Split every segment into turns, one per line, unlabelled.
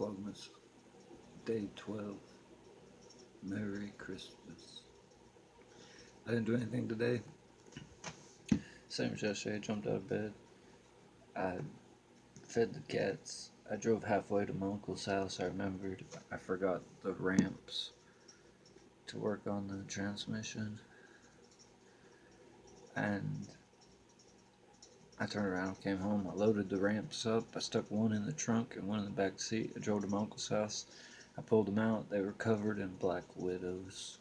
Vlogmas, day 12. Merry Christmas. I didn't do anything today. Same as yesterday. I jumped out of bed. I fed the cats. I drove halfway to my uncle's house. I remembered I forgot the ramps to work on the transmission. And I turned around, came home. I loaded the ramps up. I stuck one in the trunk and one in the back seat. I drove to my uncle's house. I pulled them out. They were covered in black widows.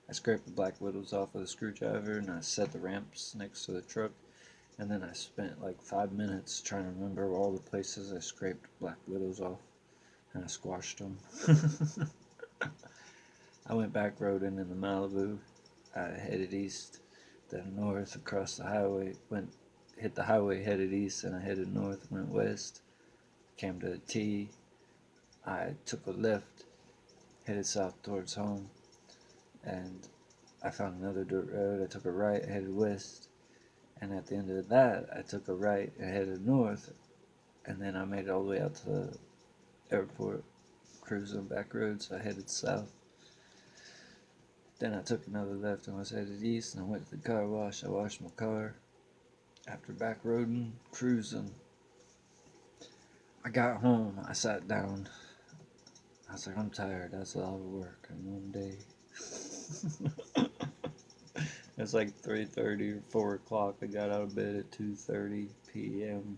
I scraped the black widows off with a screwdriver and I set the ramps next to the truck. And then I spent like 5 minutes trying to remember all the places I scraped black widows off. And I squashed them. I went back roading in the Malibu. I headed east, then north across the highway. Hit the highway, headed east, and I headed north, went west. Came to a T. I took a left, headed south towards home. And I found another dirt road. I took a right, headed west, and at the end of that, I took a right and headed north, and then I made it all the way out to the airport, cruising back roads. I headed south. Then I took another left and was headed east, and I went to the car wash. I washed my car. After back roading, cruising, I got home. I sat down. I was like, I'm tired. That's a lot of work in one day. It's like 3:30 or 4 o'clock. I got out of bed at 2:30 p.m.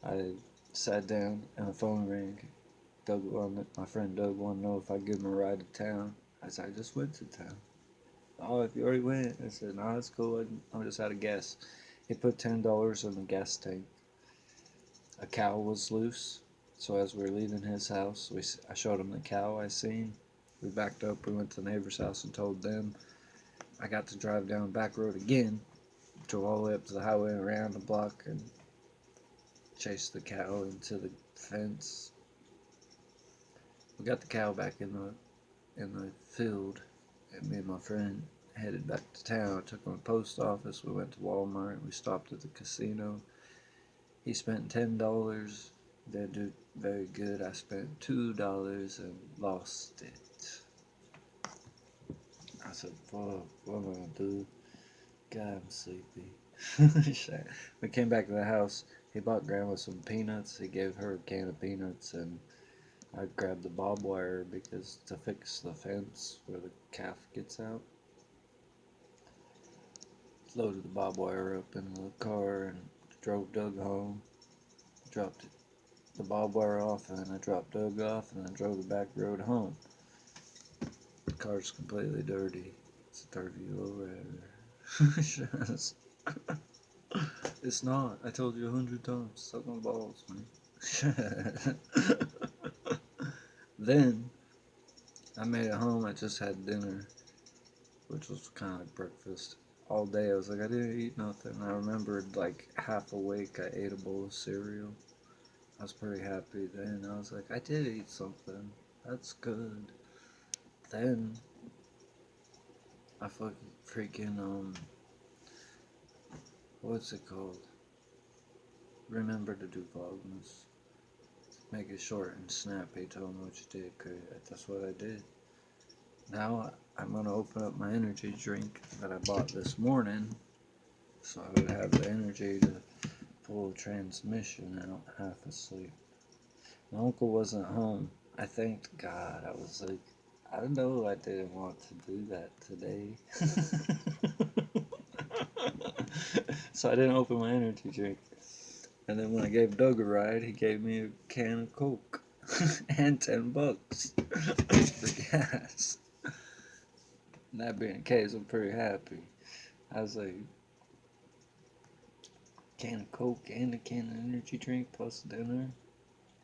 I sat down and the phone rang. My friend Doug wanted to know if I'd give him a ride to town. I said, I just went to town. Oh, if you already went? I said, no, that's cool. I'm just out of gas. He put $10 in the gas tank. A cow was loose. So as we were leaving his house, I showed him the cow I seen. We backed up. We went to the neighbor's house and told them. I got to drive down back road again, drove all the way up to the highway and around the block and chased the cow into the fence. We got the cow back in the field, and me and my friend headed back to town. I took him to the post office. We went to Walmart. We stopped at the casino. He spent $10. Didn't do very good. I spent $2 and lost it. I said, fuck, what am I gonna do? God, I'm sleepy. We came back to the house. He bought Grandma some peanuts. He gave her a can of peanuts, and I grabbed the barbed wire because to fix the fence where the calf gets out. Loaded the barbed wire up in the car and drove Doug home. Dropped the barbed wire off, and then I dropped Doug off, and then I drove the back road home. The car's completely dirty. It's a Durtylowrider. It's not. I told you 100 times. Suck my balls, man. Then, I made it home. I just had dinner, which was kind of like breakfast. All day, I was like, I didn't eat nothing. I remembered, like, half awake, I ate a bowl of cereal. I was pretty happy then. I was like, I did eat something. That's good. Then, I freaking, what's it called? Remember to do Vlogmas. Make it short and snappy. Tell them what you did, cause that's what I did. Now, I'm gonna open up my energy drink that I bought this morning, so I would have the energy to pull the transmission out half asleep. My uncle wasn't home. I thanked God. I was like, I know I didn't want to do that today. So I didn't open my energy drink. And then when I gave Doug a ride, he gave me a can of Coke and $10 for gas. And that being the case, I'm pretty happy. I was like, can of Coke and a can of energy drink plus dinner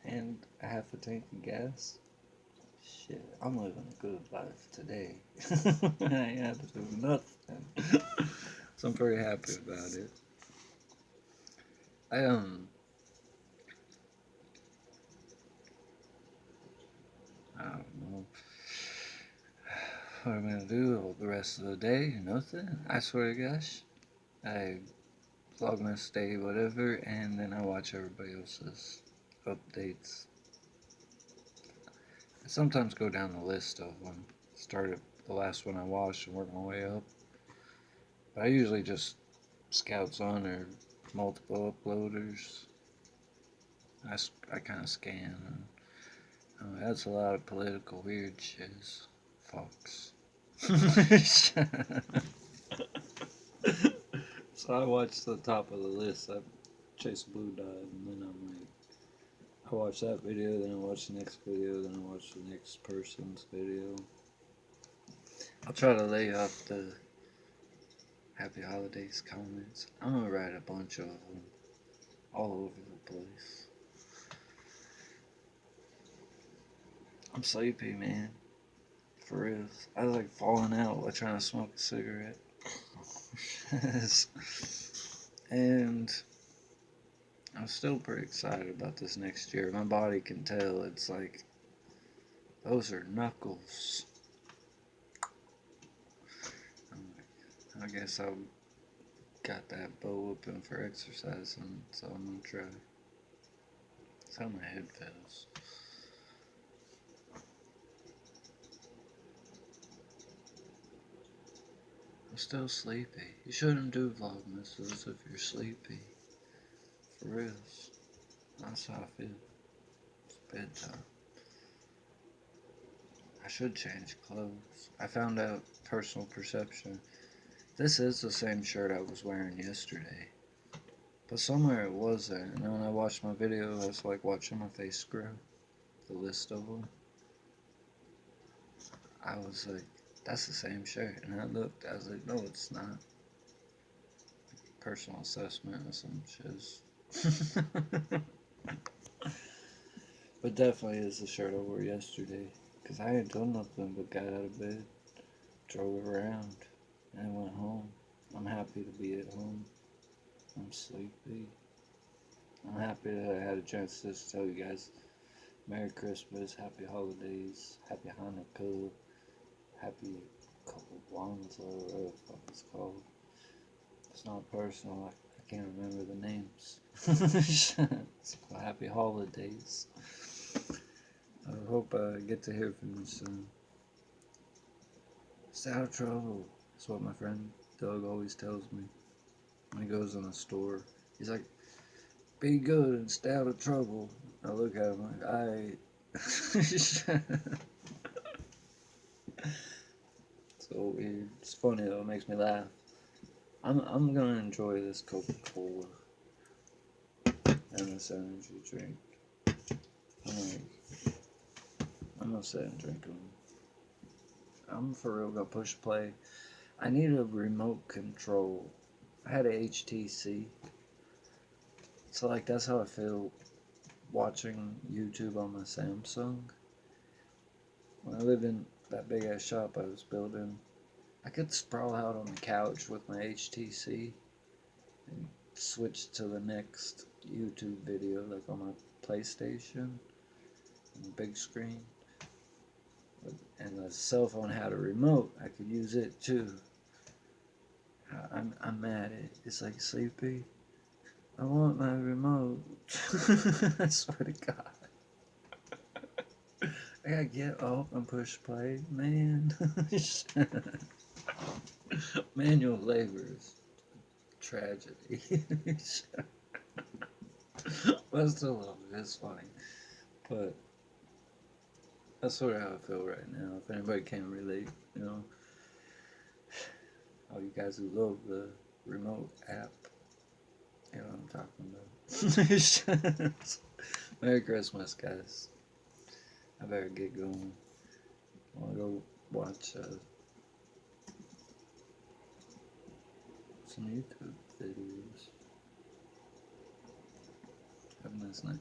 and a half a tank of gas. Shit, I'm living a good life today. I ain't had to do nothing. So I'm pretty happy about it. I don't know what I'm gonna do all the rest of the day. Nothing. I swear to gosh. I Vlogmas day, whatever, and then I watch everybody else's updates. I sometimes go down the list of them. Start at the last one I watched and work my way up. But I usually just scouts on or multiple uploaders. I kind of scan. And, that's a lot of political weird shiz. Fox. So I watch the top of the list. I chase blue dot, and then I'm like, I watch that video, then I watch the next video, then I watch the next person's video. I'll try to lay out the Happy Holidays comments. I'm gonna write a bunch of them all over the place. I'm sleepy, man. For real. I was like falling out while trying to smoke a cigarette. And I'm still pretty excited about this next year. My body can tell. It's like, those are knuckles. I guess I got that bow open for exercising, so I'm gonna try. That's how my head feels. I'm still sleepy. You shouldn't do vlogmases if you're sleepy. For real. That's how I feel. It's bedtime. I should change clothes. I found out personal perception. This is the same shirt I was wearing yesterday. But somewhere it wasn't. And when I watched my video, I was like watching my face grow. The list of them. I was like, that's the same shirt. And I looked, I was like, no, it's not. Personal assessment or some shiz. But definitely is the shirt I wore yesterday. Because I ain't done nothing but got out of bed, drove around, and went home. I'm happy to be at home. I'm sleepy. I'm happy that I had a chance to just tell you guys Merry Christmas, Happy Holidays, Happy Hanukkah, Happy Kwanzaa, whatever the fuck it's called. It's not personal, I can't remember the names. It's called Happy Holidays. I hope I get to hear from you soon. Stay out of trouble. That's what my friend Doug always tells me when he goes in the store. He's like, be good and stay out of trouble. I look at him like, it's so weird. It's funny though, it makes me laugh. I'm gonna enjoy this Coca-Cola and this energy drink. I'm gonna sit and drink them. I'm for real gonna push play. I need a remote control. I had a HTC. So like that's how I feel watching YouTube on my Samsung. When I lived in that big ass shop I was building, I could sprawl out on the couch with my HTC and switch to the next YouTube video like on my PlayStation on the big screen. And the cell phone had a remote. I could use it too. I'm mad at it. It's like, sleepy. I want my remote. I swear to God. I gotta get up and push play, man. Manual labor is tragedy. But I still love it. It's funny. But that's sort of how I feel right now. If anybody can relate, you know. All you guys who love the remote app, you know what I'm talking about. Merry Christmas, guys. I better get going. I want to go watch some YouTube videos. Have a nice night.